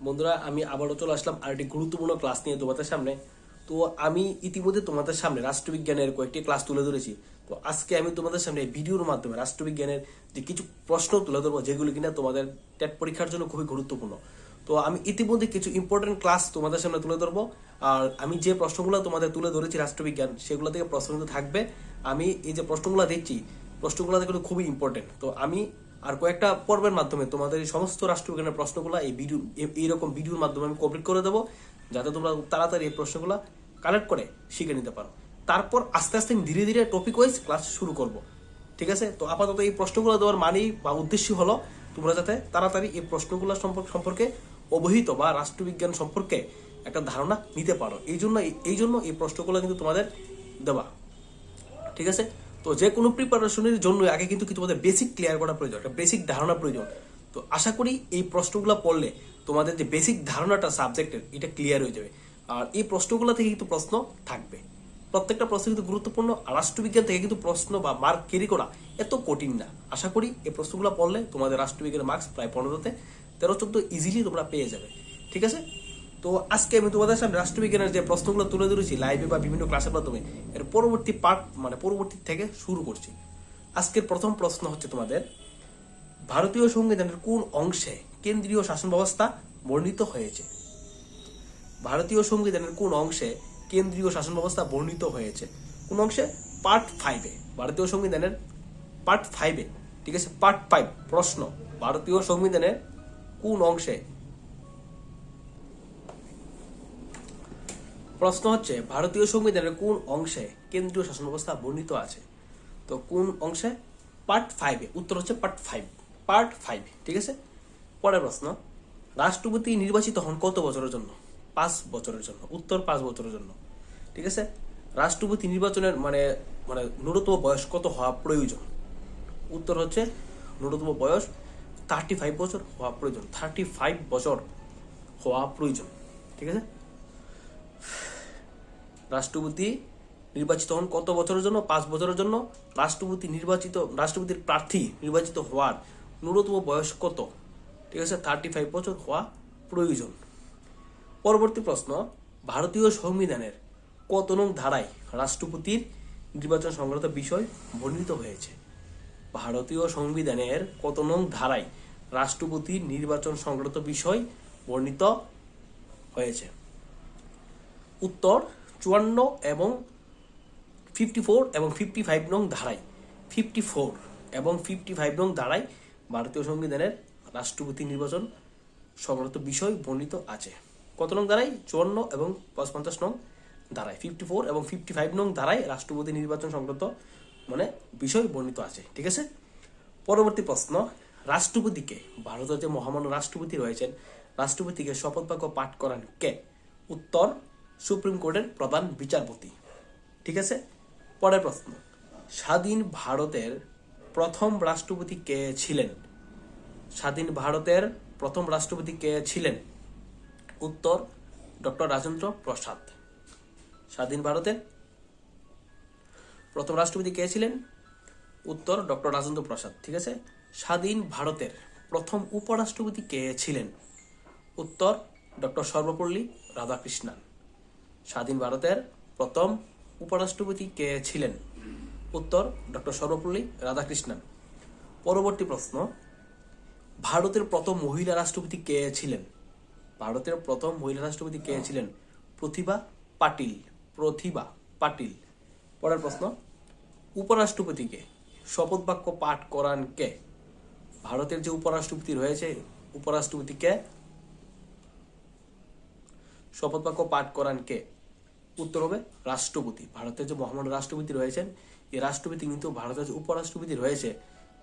বন্ধুরা, আমি আবারও চলে আসলাম আরেকটি গুরুত্বপূর্ণ ক্লাস নিয়ে তোমাদের সামনে। তো আমি ইতিমধ্যে তোমাদের সামনে রাষ্ট্রবিজ্ঞানের কয়েকটি ক্লাস তুলে ধরেছি। তো আজকে আমি তোমাদের সামনে ভিডিওর মাধ্যমে রাষ্ট্রবিজ্ঞানের যে কিছু প্রশ্ন তুলে ধরবো, যেগুলো কিনা তোমাদের টেট পরীক্ষার জন্য খুবই গুরুত্বপূর্ণ। তো আমি ইতিমধ্যে কিছু ইম্পর্টেন্ট ক্লাস তোমাদের সামনে তুলে ধরবো। আর আমি যে প্রশ্নগুলো তোমাদের তুলে ধরেছি রাষ্ট্রবিজ্ঞান, সেগুলো থেকে প্রশ্ন কিন্তু থাকবে। আমি এই যে প্রশ্নগুলো দিচ্ছি, প্রশ্নগুলো কিন্তু খুবই ইম্পর্টেন্ট। তো আমি আর কয়েকটা পর্বের মাধ্যমে তোমাদের এই সমস্ত রাষ্ট্রবিজ্ঞানের প্রশ্নগুলো এই ভিডিও এইরকম ভিডিওর মাধ্যমে আমি কমপ্লিট করে দেবো, যাতে তোমরা তাড়াতাড়ি এই প্রশ্নগুলো কালেক্ট করে শিখে নিতে পারো। তারপর আস্তে আস্তে আমি ধীরে ধীরে টপিক ওয়াইজ ক্লাস শুরু করব। ঠিক আছে? তো আপাতত এই প্রশ্নগুলো দেওয়ার মানেই বা উদ্দেশ্য হলো তোমরা যাতে তাড়াতাড়ি এই প্রশ্নগুলো সম্পর্কে অবহিত বা রাষ্ট্রবিজ্ঞান সম্পর্কে একটা ধারণা নিতে পারো। এই জন্য এই প্রশ্নগুলো কিন্তু তোমাদের দেওয়া। ঠিক আছে? তো যে কোনো প্রিপারেশনের জন্য আগে কিন্তু তোমাদের বেসিক ক্লিয়ার করা প্রয়োজন, একটা বেসিক ধারণা প্রয়োজন। তো আশা করি এই প্রশ্নগুলো পড়লে তোমাদের যে বেসিক ধারণাটা সাবজেক্টের, এটা ক্লিয়ার হয়ে যাবে। আর এই প্রশ্নগুলো থেকে কিন্তু প্রশ্ন থাকবে, প্রত্যেকটা প্রশ্ন কিন্তু গুরুত্বপূর্ণ। আর রাষ্ট্রবিজ্ঞান থেকে কিন্তু প্রশ্ন বা মার্ক ক্যারি করা এত কঠিন না। আশা করি এই প্রশ্নগুলো পড়লে তোমাদের রাষ্ট্রবিজ্ঞানের মার্কস প্রায় 15তে 13-14 ইজিলি তোমরা পেয়ে যাবে। ঠিক আছে? তো আজকে আমি তোমাদের সামনে রাষ্ট্রবিজ্ঞানের যে প্রশ্নগুলো তুলে ধরেছি লাইভে বা বিভিন্ন ক্লাসের মাধ্যমে, এর পরবর্তী পার্ট মানে পরবর্তী থেকে শুরু করছি। আজকের প্রথম প্রশ্ন হচ্ছে তোমাদের, ভারতীয় সংবিধানের কোন অংশে কেন্দ্রীয় শাসন ব্যবস্থা বর্ণিত হয়েছে? ভারতীয় সংবিধানের কোন অংশে কেন্দ্রীয় শাসন ব্যবস্থা বর্ণিত হয়েছে? কোন অংশে? পার্ট 5-এ, ভারতীয় সংবিধানের পার্ট 5-এ। ঠিক আছে? পার্ট 5 প্রশ্ন, ভারতীয় সংবিধানের কোন অংশে? প্রশ্ন হচ্ছে ভারতীয় সংবিধানের কোন অংশে কেন্দ্রীয় শাসন ব্যবস্থা বর্ণিত আছে? তো কোন অংশে? পার্ট 5-এ। উত্তর হচ্ছে পার্ট 5, পার্ট 5। ঠিক আছে? পরের প্রশ্ন, রাষ্ট্রপতি নির্বাচিত হন কত বছরের জন্য? 5 বছরের জন্য। উত্তর 5 বছরের জন্য। ঠিক আছে? রাষ্ট্রপতি নির্বাচনের মানে মানে ন্যূনতম বয়স কত হওয়া প্রয়োজন? উত্তর হচ্ছে ন্যূনতম বয়স 35 বছর হওয়া প্রয়োজন। 35 বছর হওয়া প্রয়োজন। ঠিক আছে? রাষ্ট্রপতি নির্বাচিত হন কত বছরের জন্য? 5 বছরের জন্য। রাষ্ট্রপতির প্রার্থী নির্বাচিত হওয়ার ন্যূনতম বয়স কত? ঠিক আছে? 35 বছর হওয়া প্রয়োজন। পরবর্তী প্রশ্ন, ভারতীয় সংবিধানের কত নং ধারায় রাষ্ট্রপতির নির্বাচন সংক্রান্ত বিষয় বর্ণিত হয়েছে? ভারতীয় সংবিধানের কত নং ধারায় রাষ্ট্রপতির নির্বাচন সংক্রান্ত বিষয় বর্ণিত হয়েছে? উত্তর 54 এবং 54 এবং 55 নং ধারায়। 54 এবং 55 নং ধারায় ভারতীয় সংবিধানের রাষ্ট্রপতি নির্বাচন সংক্রান্ত বিষয় বর্ণিত আছে। কত নং ধারায়? 54 এবং 55 নং ধারায়। 54 এবং 55 নং ধারায় রাষ্ট্রপতি নির্বাচন সংক্রান্ত মানে বিষয় বর্ণিত আছে। ঠিক আছে? পরবর্তী প্রশ্ন, রাষ্ট্রপতিকে, ভারতের যে মহামান্য রাষ্ট্রপতি রয়েছেন, রাষ্ট্রপতিকে শপথ বাক্য পাঠ করান কে? উত্তর সুপ্রিম কোর্টের প্রধান বিচারপতি। ঠিক আছে? পরের প্রশ্ন, স্বাধীন ভারতের প্রথম রাষ্ট্রপতি কে ছিলেন? স্বাধীন ভারতের প্রথম রাষ্ট্রপতি কে ছিলেন? উত্তর ডক্টর রাজেন্দ্র প্রসাদ। স্বাধীন ভারতের প্রথম রাষ্ট্রপতি কে ছিলেন? উত্তর ডক্টর রাজেন্দ্র প্রসাদ। ঠিক আছে? স্বাধীন ভারতের প্রথম উপরাষ্ট্রপতি কে ছিলেন? উত্তর ডক্টর সর্বপল্লী রাধাকৃষ্ণন। স্বাধীন ভারতের প্রথম উপরাষ্ট্রপতি কে ছিলেন? উত্তর ডক্টর সর্বপল্লী রাধাকৃষ্ণন। পরবর্তী প্রশ্ন, ভারতের প্রথম মহিলা রাষ্ট্রপতি কে ছিলেন? ভারতের প্রথম মহিলা রাষ্ট্রপতি কে ছিলেন? প্রতিভা পাটিল। প্রতিভা পাটিল। পরের প্রশ্ন, উপরাষ্ট্রপতিকে শপথ বাক্য পাঠ করান কে? ভারতের যে উপরাষ্ট্রপতি রয়েছে, উপরাষ্ট্রপতিকে শপথ বাক্য পাঠ করান কে? উত্তর হবে রাষ্ট্রপতি। ভারতের যে মহামান্য রাষ্ট্রপতি রয়েছেন, এই রাষ্ট্রপতি কিন্তু ভারতের যে উপরাষ্ট্রপতি রয়েছে,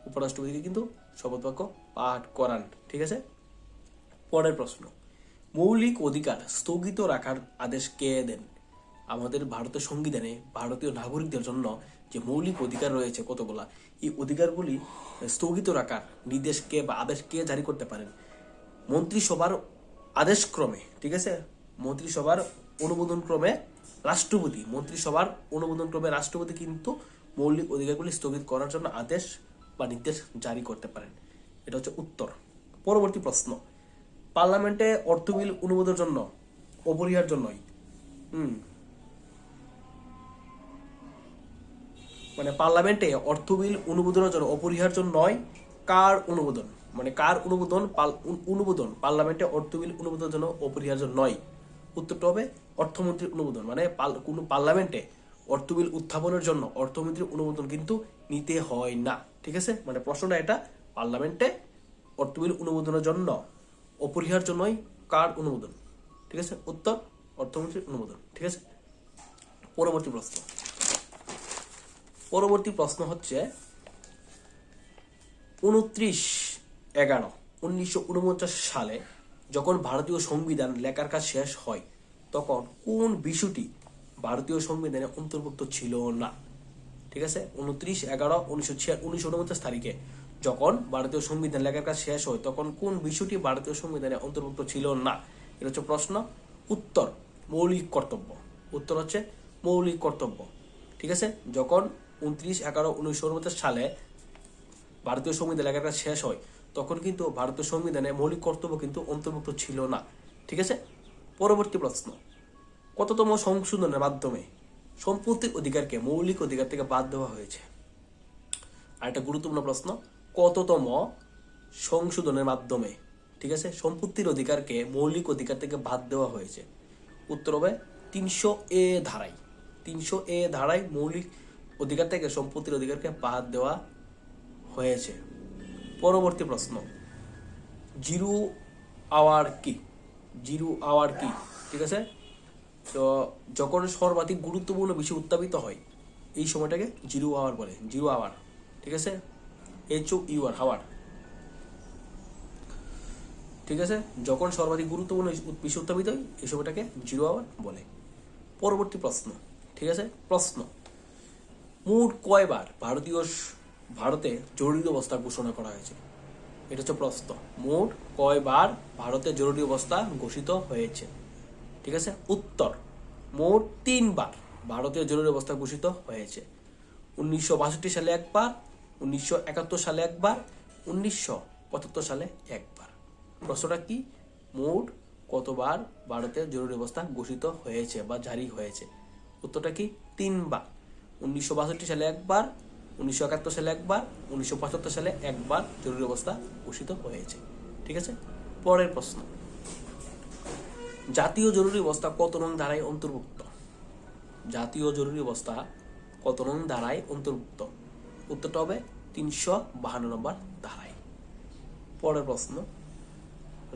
উপরাষ্ট্রপতিকে কিন্তু শপথ বাক্য পাঠ করান। ঠিক আছে? পরের প্রশ্ন, মৌলিক অধিকার স্থগিত রাখার আদেশ কে দেন? আমাদের ভারতের সংবিধানে ভারতীয় নাগরিকদের জন্য যে মৌলিক অধিকার রয়েছে কতগুলা, এই অধিকারগুলি স্থগিত রাখার নির্দেশ কে বা আদেশ কে জারি করতে পারেন? মন্ত্রিসভার আদেশক্রমে। ঠিক আছে? মন্ত্রিসভার অনুমোদন ক্রমে রাষ্ট্রপতি, মন্ত্রিসভার অনুমোদন ক্রমে রাষ্ট্রপতি কিন্তু মৌলিক অধিকারগুলি স্থগিত করার জন্য আদেশ বা নির্দেশ জারি করতে পারেন। এটা হচ্ছে উত্তর। পরবর্তী প্রশ্ন, পার্লামেন্টে অর্থ বিল অনুমোদনের জন্য অপরিহার্য নয়। মানে পার্লামেন্টে অর্থ বিল অনুমোদনের জন্য অপরিহার্য নয় কার অনুমোদন, মানে কার অনুমোদন অনুমোদন পার্লামেন্টে অর্থ বিল অনুমোদনের জন্য অপরিহার্য নয়। উত্তরটা হবে অর্থমন্ত্রীর অনুমোদন। মানে কোনো পার্লামেন্টে অর্থ বিল উত্থাপনের জন্য অর্থমন্ত্রীর অনুমোদন কিন্তু নিতে হয় না। ঠিক আছে, মানে প্রশ্নটা এটা, পার্লামেন্টে অর্থ বিল অনুমোদনের জন্য অপরিহার্য নয় কার অনুমোদন। ঠিক আছে, উত্তর অর্থমন্ত্রীর অনুমোদন। ঠিক আছে, পরবর্তী প্রশ্ন হচ্ছে 29/11/1949 সালে যখন ভারতীয় সংবিধান লেখার কাজ শেষ হয় তখন কোন বিষয়টি ভারতীয় সংবিধানে অন্তর্ভুক্ত ছিল না। ঠিক আছে, 29/11/1949 তারিখে যখন ভারতীয় সংবিধান লেখার কাজ শেষ হয় তখন কোন বিষয়টি ভারতীয় সংবিধানে অন্তর্ভুক্ত ছিল না। এটা হচ্ছে প্রশ্ন। উত্তর মৌলিক কর্তব্য। উত্তর হচ্ছে মৌলিক কর্তব্য। ঠিক আছে, যখন 29/11/1949 সালে ভারতীয় সংবিধান লেখার কাজ শেষ হয় তখন কিন্তু ভারতীয় সংবিধানে মৌলিক কর্তব্য কিন্তু অন্তর্ভুক্ত ছিল না। ঠিক আছে, পরবর্তী প্রশ্ন, কততম সংশোধনের মাধ্যমে সম্পত্তির অধিকারকে মৌলিক অধিকার থেকে বাদ দেওয়া হয়েছে? আর একটা গুরুত্বপূর্ণ প্রশ্ন, কততম সংশোধনের মাধ্যমে, ঠিক আছে, সম্পত্তির অধিকারকে মৌলিক অধিকার থেকে বাদ দেওয়া হয়েছে? উত্তর হবে 300A ধারায়। 300A ধারায় মৌলিক অধিকার থেকে সম্পত্তির অধিকারকে বাদ দেওয়া হয়েছে। পরবর্তী প্রশ্ন, জিরো আওয়ার কি? জিরো আওয়ার কি? ঠিক আছে, তো যখন সর্বাধিক গুরুত্বপূর্ণ বিষয় উত্থাপিত হয় এই সময়টাকে জিরো আওয়ার বলে। Zero hour. ঠিক আছে, HOUR হাওয়ার। ঠিক আছে, যখন সর্বাধিক গুরুত্বপূর্ণ বিষয় উত্থাপিত হয় এই সময়টাকে জিরো আওয়ার বলে। পরবর্তী প্রশ্ন, ঠিক আছে, প্রশ্ন, মোট কয়বার ভারতে জরুরি অবস্থা ঘোষণা করা হয়েছে? এটা হচ্ছে প্রশ্ন। মোট কয়বার ভারতে জরুরি অবস্থা ঘোষিত হয়েছে? ঠিক আছে, উত্তর মোট 3বার ভারতীয় জরুরি অবস্থা ঘোষিত হয়েছে। 1962 সালে একবার, 1971 সালে একবার, 1975 সালে একবার। প্রশ্নটা কি? মোট কতবার ভারতে জরুরি অবস্থা ঘোষিত হয়েছে বা জারি হয়েছে? উত্তরটা কি? 3বার। 1962 সালে একবার, 1971 সালে একবার, 1975 সালে একবার জরুরি অবস্থা ঘোষিত হয়েছে। ঠিক আছে, পরের প্রশ্ন, জাতীয় জরুরি অবস্থা কত নং ধারায় অন্তর্ভুক্ত? জাতীয় জরুরি অবস্থা কত নং ধারায় অন্তর্ভুক্ত? উত্তরটা হবে 352 নম্বর ধারায়। পরের প্রশ্ন,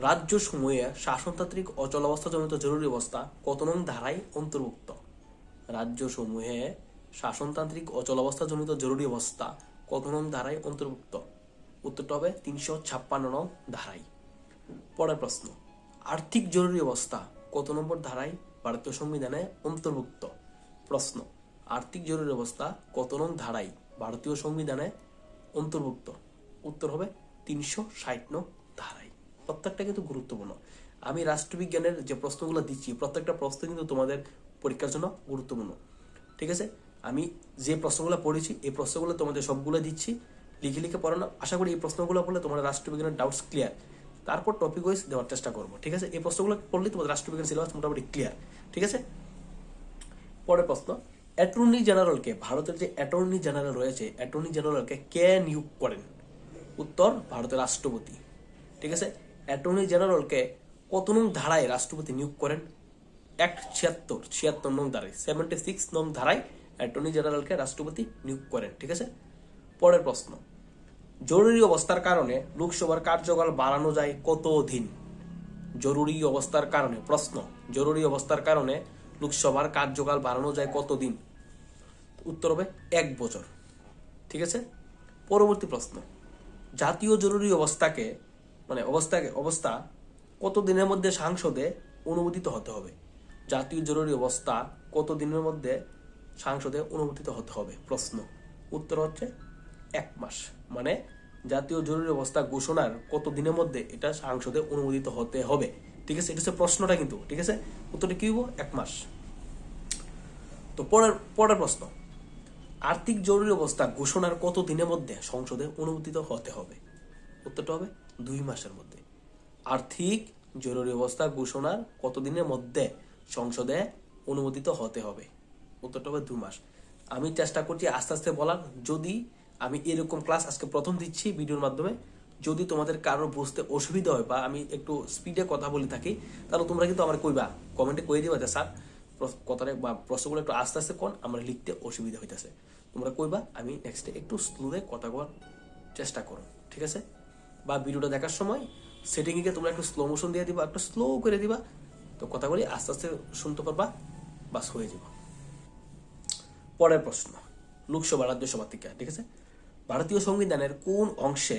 রাজ্য সমূহে শাসনতান্ত্রিক অচলাবস্থাজনিত জরুরি অবস্থা কত নং ধারায় অন্তর্ভুক্ত? রাজ্য সমূহে শাসনতান্ত্রিক অচলাবস্থাজনিত জরুরি অবস্থা কত নং ধারায় অন্তর্ভুক্ত? উত্তরটা হবে 356 নং ধারায়। পরের প্রশ্ন, আর্থিক জরুরি অবস্থা কত নম্বর ধারায় ভারতীয় সংবিধানে অন্তর্ভুক্ত? প্রশ্ন, আর্থিক জরুরি অবস্থা কত নং ধারায় ভারতীয় সংবিধানে অন্তর্ভুক্ত? উত্তর হবে 360 নং ধারায়। প্রত্যেকটা কিন্তু গুরুত্বপূর্ণ। আমি রাষ্ট্রবিজ্ঞানের যে প্রশ্নগুলো দিচ্ছি প্রত্যেকটা প্রশ্ন কিন্তু তোমাদের পরীক্ষার জন্য গুরুত্বপূর্ণ। ঠিক আছে, আমি যে প্রশ্নগুলো পড়েছি এই প্রশ্নগুলো তোমাদের সবগুলো দিচ্ছি, লিখে লিখে পড়ানো। আশা করি এই প্রশ্নগুলো পড়লে তোমাদের রাষ্ট্রবিজ্ঞানের ডাউটস ক্লিয়ার। তারপর টপিক ওয়াইজ দেওয়ার চেষ্টা করবো। ঠিক আছে, এই প্রশ্নগুলো পড়লে তোমাদের রাষ্ট্রবিজ্ঞান সিলেবাস মোটামুটি ক্লিয়ার। ঠিক আছে, পরের প্রশ্ন, অ্যাটর্নি জেনারেলকে, ভারতের যে অ্যাটর্নি জেনারেল রয়েছে অ্যাটর্নি জেনারেলকে কে নিয়োগ করেন? উত্তর ভারতের রাষ্ট্রপতি। ঠিক আছে, অ্যাটর্নি জেনারেলকে কত নং ধারায় রাষ্ট্রপতি নিয়োগ করেন? 76 নং ধারায়, 76 নং ধারায় অ্যাটর্নি জেনারেলকে রাষ্ট্রপতি নিয়োগ করেন। ঠিক আছে, পরের প্রশ্ন, জরুরি অবস্থার কারণে লোকসভার কার্যকাল বাড়ানো যায় কত দিন? জরুরি অবস্থার কারণে, প্রশ্ন, জরুরি অবস্থার কারণে লোকসভার কার্যকাল বাড়ানো যায় কত দিন? উত্তর হবে 1 বছর। ঠিক আছে, পরবর্তী প্রশ্ন, জাতীয় জরুরি অবস্থাকে অবস্থা কত দিনের মধ্যে সংসদে অনুমোদিত হতে হবে? জাতীয় জরুরি অবস্থা কত দিনের মধ্যে সংসদে অনুমোদিত হতে হবে? প্রশ্ন, উত্তর হচ্ছে 1 মাস। মানে জাতীয় জরুরি অবস্থা ঘোষণার কত দিনের মধ্যে এটা সংসদে অনুমোদিত হতে হবে। ঠিক আছে, এটা হচ্ছে প্রশ্নটা কিন্তু। ঠিক আছে, উত্তরটা কি হবো? 1 মাস। তো পরের প্রশ্ন, আর্থিক জরুরি অবস্থা ঘোষণার কত দিনের মধ্যে সংসদে অনুমোদিত হতে হবে? উত্তরটা হবে 2 মাসের মধ্যে। আর্থিক জরুরি অবস্থা ঘোষণার কতদিনের মধ্যে সংসদে অনুমোদিত হতে হবে? উত্তরটা হবে 2 মাস। আমি চেষ্টা করছি আস্তে আস্তে বলার। যদি আমি এরকম ক্লাস আজকে প্রথম দিচ্ছি ভিডিওর মাধ্যমে, যদি তোমাদের কারো বুঝতে অসুবিধা হয় বা আমি একটু স্পিডে কথা বলে থাকি, তাহলে তোমরা কিন্তু আমার কইবা, কমেন্টে কই দিবা যে স্যার কথাটা বা প্রশ্নগুলো একটু আস্তে আস্তে কোন আমরা লিখতে অসুবিধা হইতেছে। তোমরা কইবা, আমি নেক্সটে একটু স্লোতে কথা বলার চেষ্টা করো, ঠিক আছে? বা ভিডিওটা দেখার সময় সেটিংয়ে গিয়ে তোমরা একটু স্লো মোশন দিয়ে দিবা, একটু স্লো করে দিবা, তো কথাগুলি আস্তে আস্তে শুনতে পারবা, বাস হয়ে যাবে। পরের প্রশ্ন, লোকসভা রাজ্যসভা থেকে, ঠিক আছে? ভারতীয় সংবিধানের কোন অংশে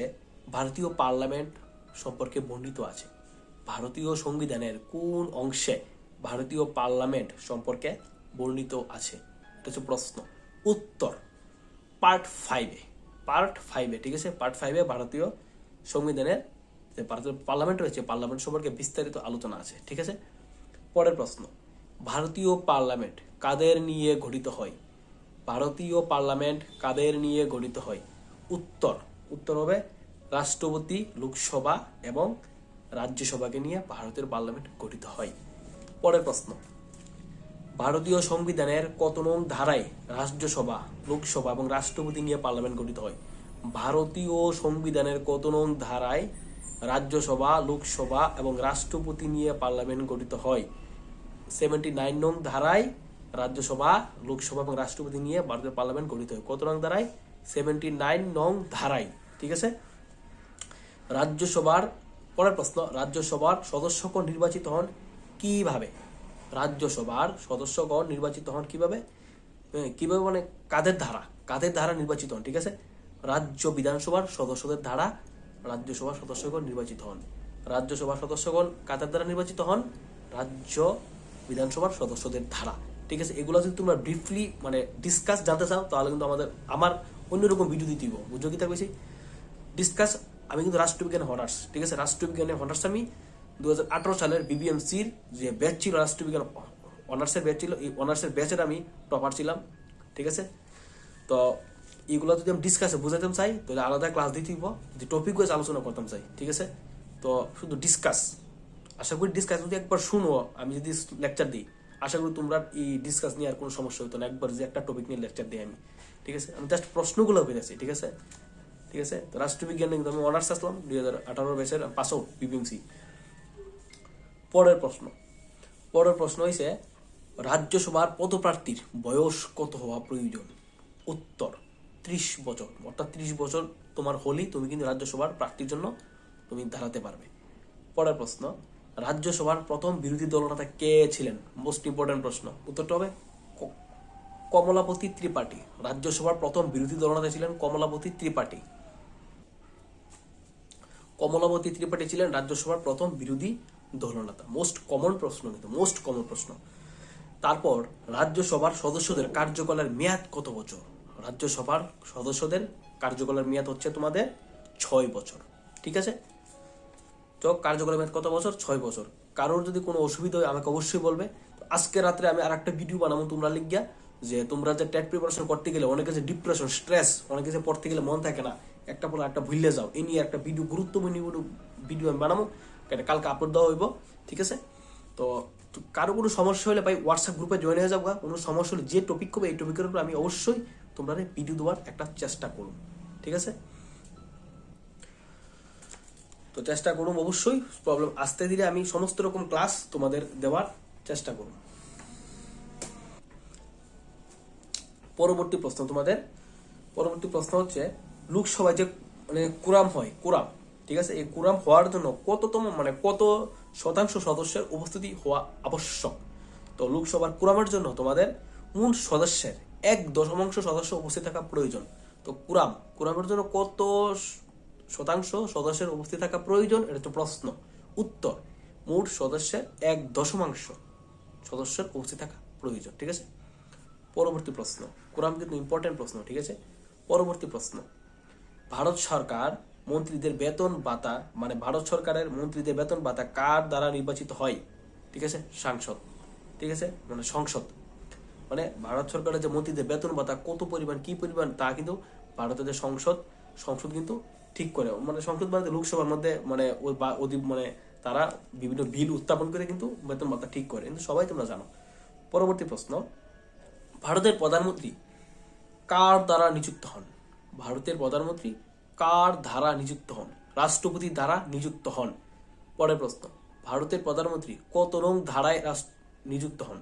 ভারতীয় পার্লামেন্ট সম্পর্কে বর্ণিত আছে? ভারতীয় সংবিধানের কোন অংশে ভারতীয় পার্লামেন্ট সম্পর্কে বর্ণিত আছে? এটা হচ্ছে প্রশ্ন। উত্তর পার্ট 5-এ, ঠিক আছে? পার্ট 5-এ ভারতীয় সংবিধানের যে ভারতীয় পার্লামেন্ট রয়েছে, পার্লামেন্ট সম্পর্কে বিস্তারিত আলোচনা আছে, ঠিক আছে? পরের প্রশ্ন, ভারতীয় পার্লামেন্ট কাদের নিয়ে গঠিত হয়? ভারতীয় পার্লামেন্ট কাদের নিয়ে গঠিত হয়? উত্তর হবে রাষ্ট্রপতি, লোকসভা এবং রাজ্যসভাকে নিয়ে ভারতের পার্লামেন্ট গঠিত হয়। পরের প্রশ্ন, ভারতীয় সংবিধানের কত নং ধারায় রাজ্যসভা, লোকসভা এবং রাষ্ট্রপতি নিয়ে পার্লামেন্ট গঠিত হয়? ভারতীয় সংবিধানের কত নং ধারায় রাজ্যসভা, লোকসভা এবং রাষ্ট্রপতি নিয়ে পার্লামেন্ট গঠিত হয়? 79 নং ধারায় রাজ্যসভা, লোকসভা এবং রাষ্ট্রপতি নিয়ে ভারতের পার্লামেন্ট গঠিত হয়। কত নং ধারায়? 79 নং ধারায়, ঠিক আছে? রাজ্যসভার পরের প্রশ্ন, রাজ্যসভার সদস্যগণ নির্বাচিত হন কিভাবে? রাজ্যসভার সদস্যগণ নির্বাচিত হন কিভাবে? কিভাবে মানে কাদের ধারা নির্বাচিত হন, ঠিক আছে? রাজ্য বিধানসভার সদস্যদের দ্বারা রাজ্যসভার সদস্যগণ নির্বাচিত হন। রাজ্যসভার সদস্যগণ কাদের দ্বারা নির্বাচিত হন? রাজ্য বিধানসভার সদস্যদের দ্বারা, ঠিক আছে? এগুলো যদি তোমরা ব্রিফলি মানে ডিসকাস জানতে চাও, তাহলে কিন্তু আমার অন্যরকম ভিডিও দিতে দিব, বুঝো কি? তার বেশি ডিসকাস আমি কিন্তু রাষ্ট্রবিজ্ঞানে হনার্স, ঠিক আছে? রাষ্ট্রবিজ্ঞানে হনার্স আমি 2018 সালের বিবিএমসির যে ব্যাচ ছিল, রাষ্ট্রবিজ্ঞান অনার্সের ব্যাচ ছিল, এই অনার্সের ব্যাচের আমি টপার ছিলাম, ঠিক আছে? তো এইগুলো যদি আমি ডিসকাসে বুঝাইতাম চাই, তাহলে আলাদা ক্লাস দিতে দিব, যে টপিক ওয়াইজ আলোচনা করতাম চাই, ঠিক আছে? তো শুধু ডিসকাস, আশা করি ডিসকাস যদি একবার শুনো, আমি যদি লেকচার দিই, আশা করি তোমরা এই ডিসকাস নিয়ে আর কোনো সমস্যা হতো না, একবার যে একটা টপিক নিয়ে লেকচার দিই আমি, ঠিক আছে? আমি জাস্ট প্রশ্নগুলো পেরেছি, ঠিক আছে? ঠিক আছে, তো রাষ্ট্রবিজ্ঞানে কিন্তু আমি অনার্স আসলাম 2018 ব্যাচের পাস আউট বিবিএমসি। পরের প্রশ্ন হয়েছে, রাজ্যসভার পদপ্রার্থীর বয়স কত হওয়া প্রয়োজন? উত্তর 30 বছর, অর্থাৎ 30 বছর তোমার হলেই তুমি কিন্তু রাজ্যসভার প্রার্থীর জন্য তুমি দাঁড়াতে পারবে। পরের প্রশ্ন, রাজ্যসভার প্রথম বিরোধী দলনেতা কে ছিলেন? মোস্ট ইম্পর্টেন্ট প্রশ্ন। উত্তরটা হবে কমলাপতি ত্রিপাঠী। রাজ্যসভার প্রথম বিরোধী দলনেতা ছিলেন কমলাপতি ত্রিপাঠী। কমলাপতি ত্রিপাঠী ছিলেন রাজ্যসভার প্রথম বিরোধী দলনেতা। মোস্ট কমন প্রশ্ন, কিন্তু মোস্ট কমন প্রশ্ন। তারপর, রাজ্যসভার সদস্যদের কার্যকালের মেয়াদ কত বছর? রাজ্যসভার সদস্যদের কার্যকালের মেয়াদ হচ্ছে তোমাদের 6 বছর, ঠিক আছে? তো কার্যকালের মেয়াদ কত বছর? 6 বছর। কারোর যদি কোনো অসুবিধা হয় আমাকে অবশ্যই বলবে। আজকে রাত্রে আমি আর একটা ভিডিও বানাবো, তোমরা লিখিয়া, যে তোমরা যে টেট প্রিপারেশন করতে গেলে অনেকে যে ডিপ্রেশন, স্ট্রেস, অনেকে যে পড়তে গেলে মন থাকে না, একটা পড়া একটা ভুললে যাও, এই নিয়ে একটা ভিডিও, গুরুত্বপূর্ণ ভিডিও আমি বানাবো, এটা কালকে আপলোড দেওয়া হইব, ঠিক আছে? তো কারো কোনো সমস্যা হলে ভাই হোয়াটসঅ্যাপ গ্রুপে জয়েন হয়ে যাবো। কোনো সমস্যা হলে যে টপিক হবে, এই টপিকের উপর আমি অবশ্যই তোমরা ভিডিও দেওয়ার একটা চেষ্টা করুন, ঠিক আছে? তো চেষ্টা করুন অবশ্যই, প্রবলেম আসতে দিলে আমি সমস্ত রকম ক্লাস তোমাদের দেওয়ার চেষ্টা করুন। পরবর্তী প্রশ্ন হচ্ছে, লোকসভায় যে মানে কোরাম হয়, ঠিক আছে? এই কোরাম হওয়ার জন্য কত শতাংশ সদস্যের উপস্থিতি হওয়া আবশ্যক? তো লোকসভার কোরামের জন্য তোমাদের মোট সদস্যের 1/10 সদস্য উপস্থিত থাকা প্রয়োজন। তো কোরামের জন্য কত শতাংশ সদস্যের উপস্থিত থাকা প্রয়োজন, এটা হচ্ছে প্রশ্ন। উত্তর, মোট সদস্যের 1/10 সদস্যের উপস্থিত থাকা প্রয়োজন, ঠিক আছে? পরবর্তী প্রশ্ন, কোরাম কিন্তু ইম্পর্টেন্ট প্রশ্ন, ঠিক আছে? পরবর্তী প্রশ্ন, ভারত সরকার মন্ত্রীদের বেতন ভাতা, মানে ভারত সরকারের মন্ত্রীদের বেতন ভাতা কার দ্বারা নির্বাচিত হয়? ঠিক আছে, সাংসদ, ঠিক আছে, মানে সংসদ। মানে ভারত সরকারের যে মন্ত্রীদের বেতন ভাতা কত পরিমাণ, কি পরিমাণ, তা কিন্তু ভারতের যে সংসদ কিন্তু ঠিক করে। মানে সংসদ মানে লোকসভার মধ্যে মানে মানে তারা বিভিন্ন বিল উত্থাপন করে কিন্তু বেতন ভাতা ঠিক করে, কিন্তু সবাই তোমরা জানো। পরবর্তী প্রশ্ন, ভারতের প্রধানমন্ত্রী কার দ্বারা নিযুক্ত হন? ভারতের প্রধানমন্ত্রী কার দ্বারা নিযুক্ত হন? রাষ্ট্রপতির দ্বারা নিযুক্ত হন। পরের প্রশ্ন, ভারতের প্রধানমন্ত্রী কত নং ধারায় নিযুক্ত হন?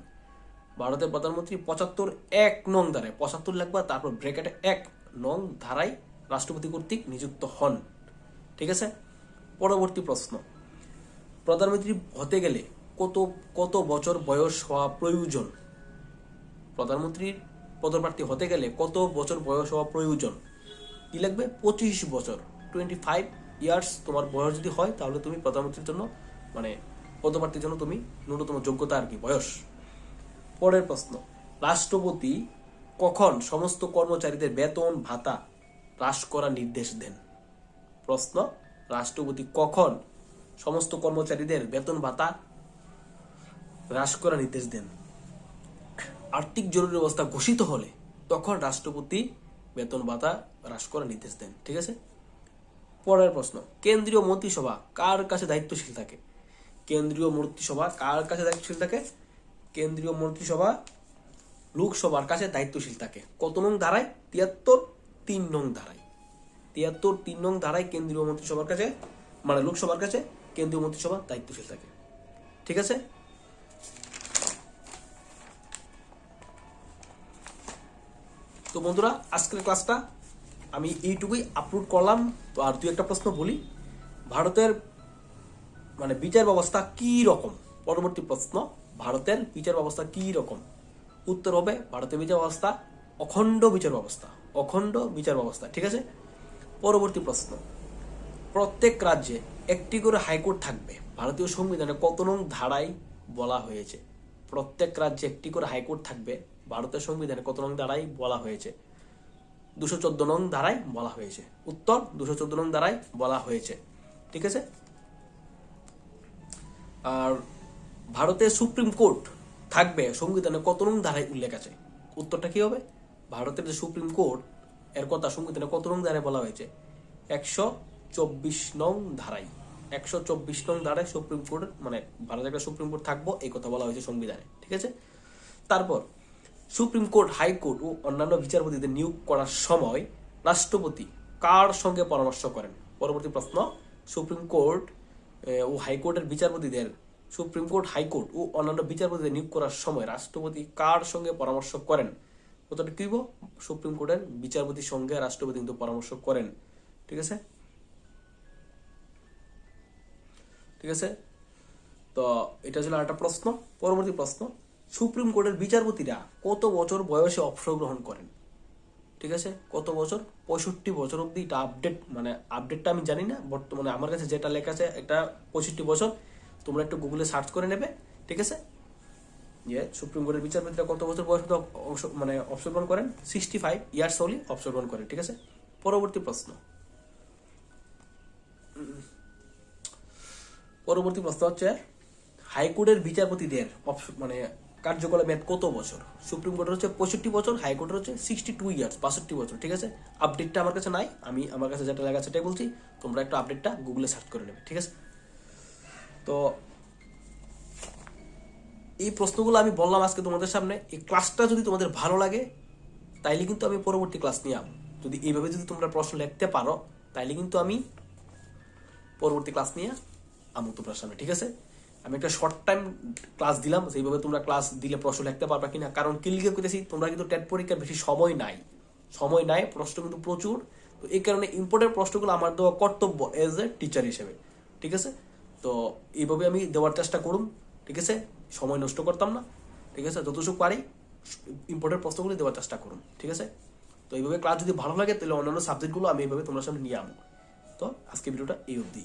ভারতের প্রধানমন্ত্রী ৭৫(১) নং ধারায়, ৭৫ লাগবা, তারপর ব্র্যাকেটে ১ নং ধারায় রাষ্ট্রপতি কর্তৃক নিযুক্ত হন। ঠিক আছে। পরবর্তী প্রশ্ন, প্রধানমন্ত্রী হতে গেলে কত কত বছর বয়স হওয়া প্রয়োজন? প্রধানমন্ত্রীর পদপ্রার্থী হতে গেলে কত বছর বয়স হওয়া প্রয়োজন? কি লাগবে? 25 বছর, 25 ইয়ার্স তোমার বয়স যদি হয় তাহলে তুমি প্রধানমন্ত্রীর জন্য মানে পদপ্রার্থীর জন্য তুমি ন্যূনতম যোগ্যতা আর কি বয়স। পরের প্রশ্ন, রাষ্ট্রপতি কখন সমস্ত কর্মচারীদের বেতন ভাতা হ্রাস করার নির্দেশ দেন? প্রশ্ন, রাষ্ট্রপতি কখন সমস্ত কর্মচারীদের বেতন ভাতা হ্রাস করার নির্দেশ দেন? আর্থিক জরুরি অবস্থা ঘোষিত হলে তখন রাষ্ট্রপতি বেতন ভাতা হ্রাস করার নির্দেশ দেন। ঠিক আছে। পরের প্রশ্ন, কেন্দ্রীয় মন্ত্রিসভা কার কাছে দায়িত্বশীল থাকে? কেন্দ্রীয় মন্ত্রিসভা কার কাছে দায়িত্বশীল থাকে? কেন্দ্রীয় মন্ত্রিসভা লোকসভার কাছে দায়িত্বশীল থাকে। কত নং ধারায়? ৭৩(৩) নং ধারায়। ৭৩(৩) নং ধারায় কেন্দ্রীয় মন্ত্রিসভার কাছে মানে লোকসভার কাছে কেন্দ্রীয় মন্ত্রিসভা দায়িত্বশীল থাকে। ঠিক আছে। তো বন্ধুরা, আজকের ক্লাসটা আমি এইটুকুই আপলোড করলাম। তো আর 2-1টা প্রশ্ন বলি, ভারতের মানে বিচার ব্যবস্থা কি রকম? পরবর্তী প্রশ্ন, ভারতের বিচার ব্যবস্থা কি রকম? উত্তর হবে ভারতের বিচার ব্যবস্থা অখণ্ড বিচার ব্যবস্থা, অখণ্ড বিচার ব্যবস্থা। ঠিক আছে। পরবর্তী প্রশ্ন, প্রত্যেক রাজ্যে একটি করে হাইকোর্ট থাকবে ভারতীয় সংবিধানে কত নং ধারায় বলা হয়েছে? প্রত্যেক রাজ্যে একটি করে হাইকোর্ট থাকবে ভারতের সংবিধানে কত নং ধারায় বলা হয়েছে? 214 নং ধারায় বলা হয়েছে। উত্তর 214 নং ধারায় বলা হয়েছে। ঠিক আছে। আর ভারতের সুপ্রিম কোর্ট থাকবে সংবিধানে কত নং ধারায় উল্লেখ আছে? উত্তরটা কি হবে? ভারতের যে সুপ্রিম কোর্ট এর কথা সংবিধানে কত নং ধারায় বলা হয়েছে? 124 নং ধারায়। 124 নং ধারায় সুপ্রিম কোর্ট মানে ভারতের একটা সুপ্রিম কোর্ট থাকবো এই কথা বলা হয়েছে সংবিধানে। ঠিক আছে। তারপর সুপ্রিম কোর্ট, হাইকোর্ট ও অন্যান্য বিচারপতিদের নিয়োগ করার সময় রাষ্ট্রপতি কার সঙ্গে পরামর্শ করেন? পরবর্তী প্রশ্ন, সুপ্রিম কোর্ট ও হাইকোর্টের বিচারপতিদের সুপ্রিম কোর্ট, হাইকোর্ট ও অন্যান্য বিচারপতিদের নিয়োগ করার সময় রাষ্ট্রপতি কার সঙ্গে পরামর্শ করেন? উত্তরটা কি হবে? সুপ্রিম কোর্টের বিচারপতির সঙ্গে রাষ্ট্রপতি কিন্তু পরামর্শ করেন। ঠিক আছে। ঠিক আছে। তো এটা ছিল একটা প্রশ্ন। পরবর্তী প্রশ্ন, সুপ্রিম কোর্টের বিচারপতিরা কত বছর বয়সে অবসর গ্রহণ করেন? ঠিক আছে। কত বছর? 65 বছর অব্দি। এটা আপডেট মানে আপডেটটা আমি জানি না, বর্তমানে আমার কাছে যেটা লেখা আছে এটা 65 বছর। তোমরা একটু গুগলে সার্চ করে নেবে। ঠিক আছে। যে সুপ্রিম কোর্টের বিচারপতিরা কত বছর বয়স মানে অবসর গ্রহণ করেন? 65 ইয়ার্স হলে অবসর গ্রহণ করেন। ঠিক আছে। পরবর্তী প্রশ্ন, পরবর্তী প্রশ্ন হচ্ছে হাইকোর্টের বিচারপতিদের মানে কার্যকালের মেয়াদ কত বছর? সুপ্রিম কোর্টের হচ্ছে 65 বছর, হাইকোর্টের হচ্ছে 62 ইয়ার্স, 62 বছর। ঠিক আছে। আপডেটটা আমার কাছে নাই, আমি আমার কাছে যেটা লেখা সেটাই বলছি। তোমরা একটু আপডেটটা গুগলে সার্চ করে নেবে। ঠিক আছে। তো এই প্রশ্নগুলো আমি বললাম আজকে তোমাদের সামনে। এই ক্লাসটা যদি তোমাদের ভালো লাগে তাইলে কিন্তু আমি পরবর্তী ক্লাস নিয়ে আসবো। যদি এইভাবে যদি তোমরা প্রশ্ন লিখতে পারো তাইলে কিন্তু আমি পরবর্তী ক্লাস নিয়ে আমু তোমরা সামনে। ঠিক আছে। আমি একটা শর্ট টাইম ক্লাস দিলাম, সেইভাবে তোমরা ক্লাস দিলে প্রশ্ন লিখতে পারবা কিনা, কারণ কি লিখে করতেছি তোমরা কিন্তু টেট পরীক্ষার বেশি সময় নাই, প্রশ্ন কিন্তু প্রচুর। তো এই কারণে ইম্পর্টেন্ট প্রশ্নগুলো আমার দেওয়া কর্তব্য এজ এ টিচার হিসেবে। ঠিক আছে। তো এইভাবে আমি দেওয়ার চেষ্টা করুন। ঠিক আছে। সময় নষ্ট করতাম না। ঠিক আছে। যতটুকু পারি ইম্পর্টেন্ট প্রশ্নগুলি দেওয়ার চেষ্টা করুন। ঠিক আছে। তো এইভাবে ক্লাস যদি ভালো লাগে তাহলে অন্যান্য সাবজেক্টগুলো আমি এইভাবে তোমার সামনে নিয়ে আসবো। তো আজকে ভিডিওটা এই অবধি।